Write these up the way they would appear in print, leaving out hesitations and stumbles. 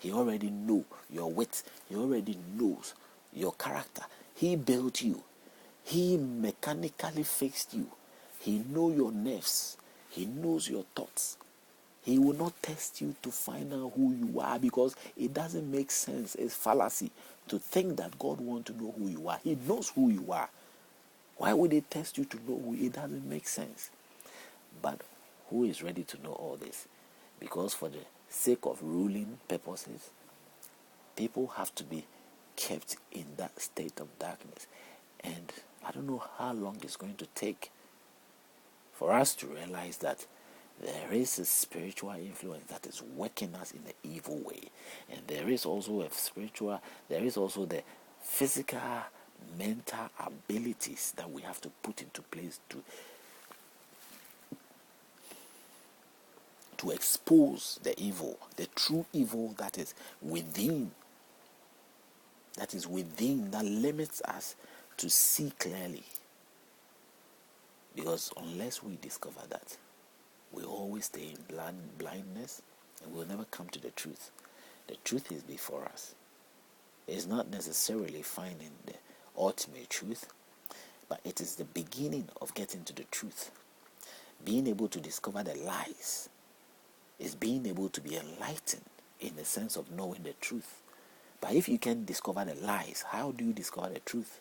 He already knows your wit. He already knows your character. He built you. He mechanically fixed you. He knows your nerves. He knows your thoughts. He will not test you to find out who you are, because it doesn't make sense. It's fallacy to think that God wants to know who you are. He knows who you are. Why would he test you to know who? It doesn't make sense. But who is ready to know all this? Because for the sake of ruling purposes, people have to be kept in that state of darkness. And I don't know how long it's going to take for us to realize that there is a spiritual influence that is working us in an evil way. And there is also the physical, mental abilities that we have to put into place to expose the evil, the true evil that is within, that limits us to see clearly. Because unless we discover that, we always stay in blindness, and we'll never come to the truth. The truth is before us. It's not necessarily finding the ultimate truth, but it is the beginning of getting to the truth. Being able to discover the lies is being able to be enlightened in the sense of knowing the truth. But if you can discover the lies, how do you discover the truth?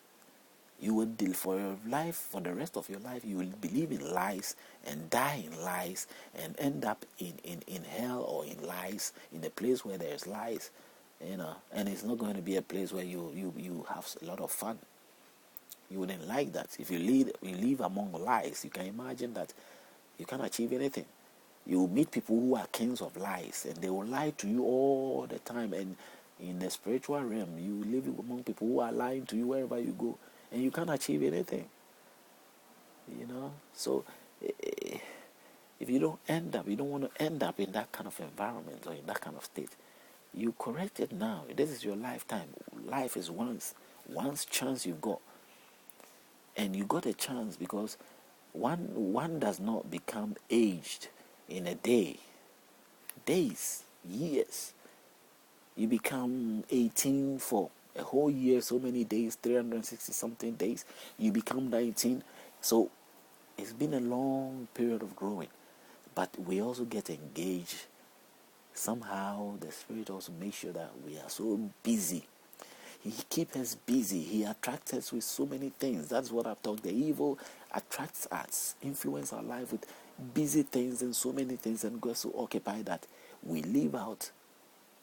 You will deal for your life, for the rest of your life, you will believe in lies and die in lies and end up in hell or in lies, in a place where there's lies, and it's not going to be a place where you have a lot of fun. You wouldn't like that. If you live among lies, you can imagine that you can't achieve anything. You will meet people who are kings of lies, and they will lie to you all the time. And in the spiritual realm, you live among people who are lying to you wherever you go, and you can't achieve anything. So if you don't want to end up in that kind of environment or in that kind of state, you correct it now. This is your lifetime. Life is once chance you've got, and you got a chance because one does not become aged in a day, days, years. You become 18 for a whole year, so many days, 360 something days. You become 19. So it's been a long period of growing, but we also get engaged. Somehow the Spirit also makes sure that we are so busy. He keeps us busy. He attracts us with so many things. That's what I've talked. The evil attracts us, influence our life with busy things and so many things, and get so occupied that we live out.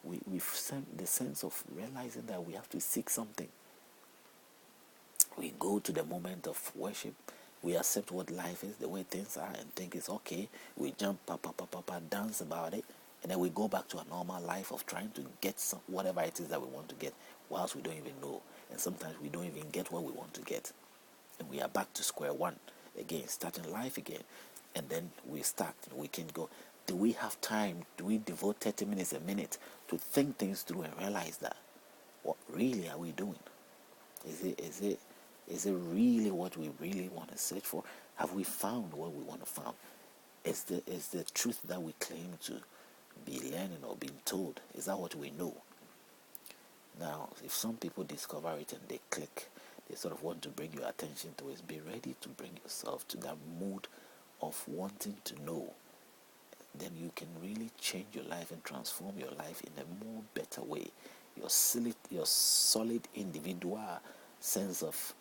We've sent the sense of realizing that we have to seek something. We go to the moment of worship. We accept what life is, the way things are, and think it's okay. We jump, dance about it, and then we go back to a normal life of trying to get whatever it is that we want to get, whilst we don't even know. And sometimes we don't even get what we want to get. And we are back to square one again, starting life again. And then we start, we can go. Do we have time? Do we devote 30 minutes, a minute to think things through and realize that what really are we doing? Is it really what we really want to search for? Have we found what we want to find? Is the truth that we claim to be learning or being told, is that what we know? Now, if some people discover it and they click, they sort of want to bring your attention to it, be ready to bring yourself to that mood of wanting to know. Then you can really change your life and transform your life in a more better way. Your solid individual sense of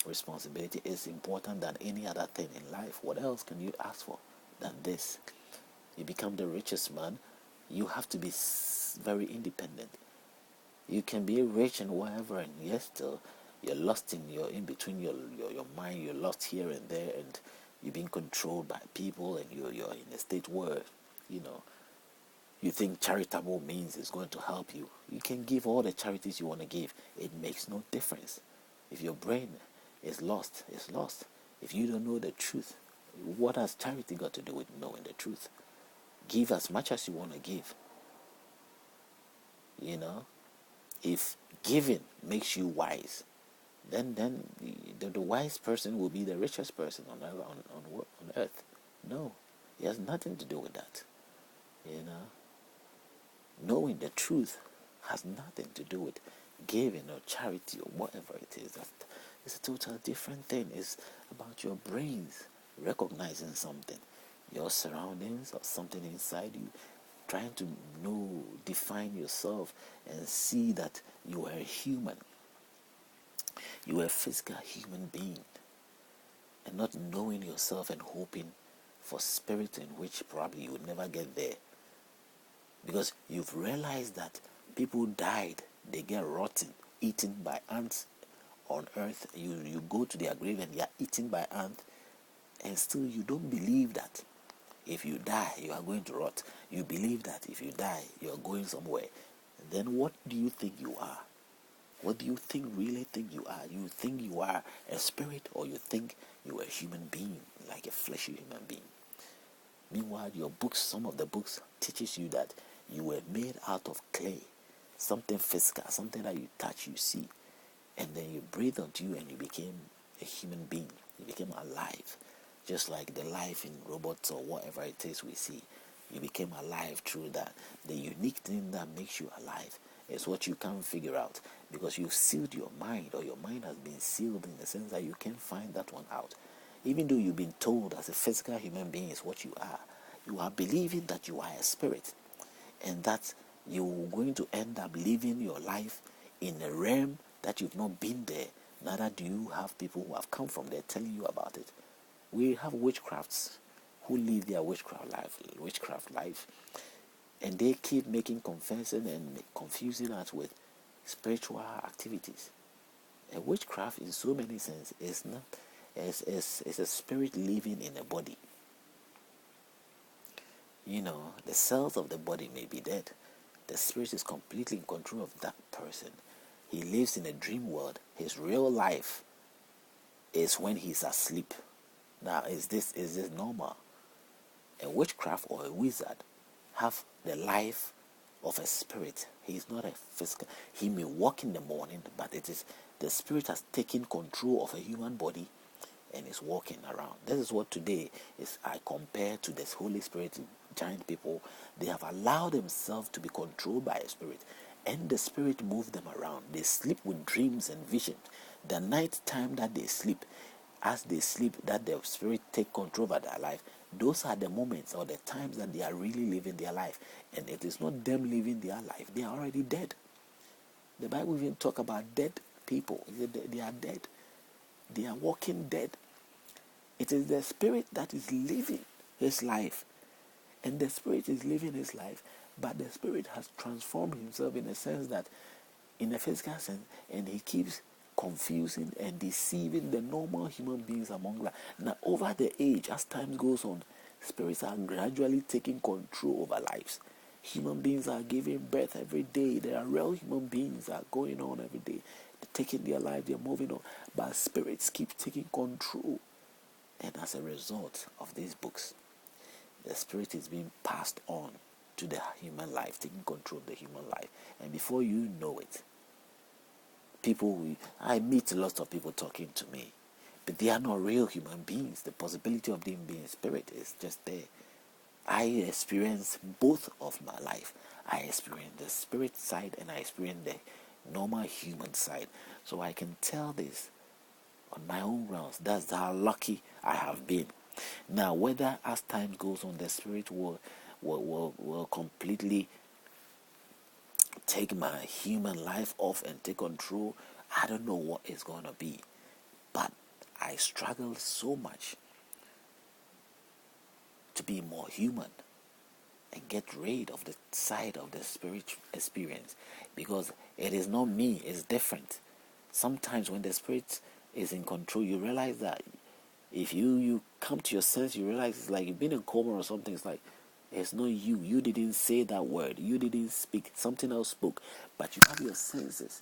responsibility is important than any other thing in life. What else can you ask for than this? You become the richest man, you have to be very independent. You can be rich and whatever, and yet still you're lost in between your mind. You're lost here and there, and you're being controlled by people, and you're in a state where you think charitable means is going to help you. You can give all the charities you want to give. It makes no difference. If your brain is lost, it's lost. If you don't know the truth, what has charity got to do with knowing the truth? Give as much as you want to give. If giving makes you wise, then the wise person will be the richest person on earth. No, it has nothing to do with that. Knowing the truth has nothing to do with giving or charity or whatever it is. It's a total different thing. It's about your brains recognizing something, your surroundings or something inside you, trying to know, define yourself and see that you are a human. You are a physical human being, and not knowing yourself and hoping for spirit in which probably you would never get there. Because you've realized that people died, they get rotten, eaten by ants on earth. You go to their grave and they are eaten by ants, and still you don't believe that if you die you are going to rot. You believe that if you die you are going somewhere. Then what do you think you are? What do you really think you are? You think you are a spirit, or you think you are a human being, like a fleshy human being? Meanwhile, your books, some of the books teaches you that you were made out of clay, something physical, something that you touch, you see, and then you breathe onto you and you became a human being. You became alive, just like the life in robots or whatever it is we see. You became alive through that. The unique thing that makes you alive is what you can't figure out, because you've sealed your mind, or your mind has been sealed in the sense that you can't find that one out. Even though you've been told as a physical human being is what you are believing that you are a spirit, and that you're going to end up living your life in a realm that you've not been there. Neither do you have people who have come from there telling you about it. We have witchcrafts who live their witchcraft life, and they keep making confessing and confusing us with spiritual activities. A witchcraft, in so many senses, is not is a spirit living in a body. The cells of the body may be dead. The spirit is completely in control of that person. He lives in a dream world. His real life is when he's asleep. Now, is this normal? A witchcraft or a wizard have the life of a spirit. He is not a physical. He may walk in the morning, but it is the spirit has taken control of a human body and is walking around. This is what today is. I compare to this Holy Spirit. Giant people, they have allowed themselves to be controlled by a spirit, and the spirit moves them around. They sleep with dreams and visions. The night time that they sleep, as they sleep, that the spirit take control over their life. Those are the moments or the times that they are really living their life, and it is not them living their life. They are already dead. The Bible even talk about dead people. They are dead. They are walking dead. It is the spirit that is living his life. And the spirit is living his life, but the spirit has transformed himself in a sense that, in a physical sense, and he keeps confusing and deceiving the normal human beings among life. Now, over the age, as time goes on, spirits are gradually taking control over lives. Human beings are giving birth every day. There are real human beings that are going on every day. They're taking their life, they're moving on. But spirits keep taking control. And as a result of these books, the spirit is being passed on to the human life, taking control of the human life. And before you know it, I meet lots of people talking to me, but they are not real human beings. The possibility of them being spirit is just there. I experience both of my life. I experience the spirit side and I experience the normal human side. So I can tell this on my own grounds. That's how lucky I have been. Now, whether as time goes on, the spirit will completely take my human life off and take control, I don't know what it's going to be. But I struggle so much to be more human and get rid of the side of the spirit experience, because it is not me, it's different. Sometimes when the spirit is in control, you realize that if you come to your sense, you realize it's like you've been in coma or something. It's like it's not you. You didn't say that word. You didn't speak. Something else spoke. But you have your senses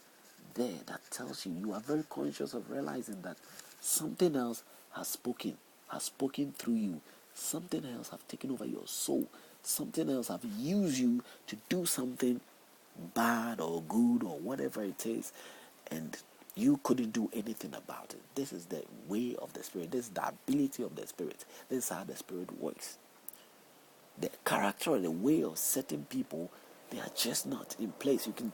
there that tells you. You are very conscious of realizing that something else has spoken through you. Something else have taken over your soul. Something else have used you to do something bad or good or whatever it is. And you couldn't do anything about it. This is the way of the spirit. This is the ability of the spirit. This is how the spirit works. The character or the way of certain people, they are just not in place. You can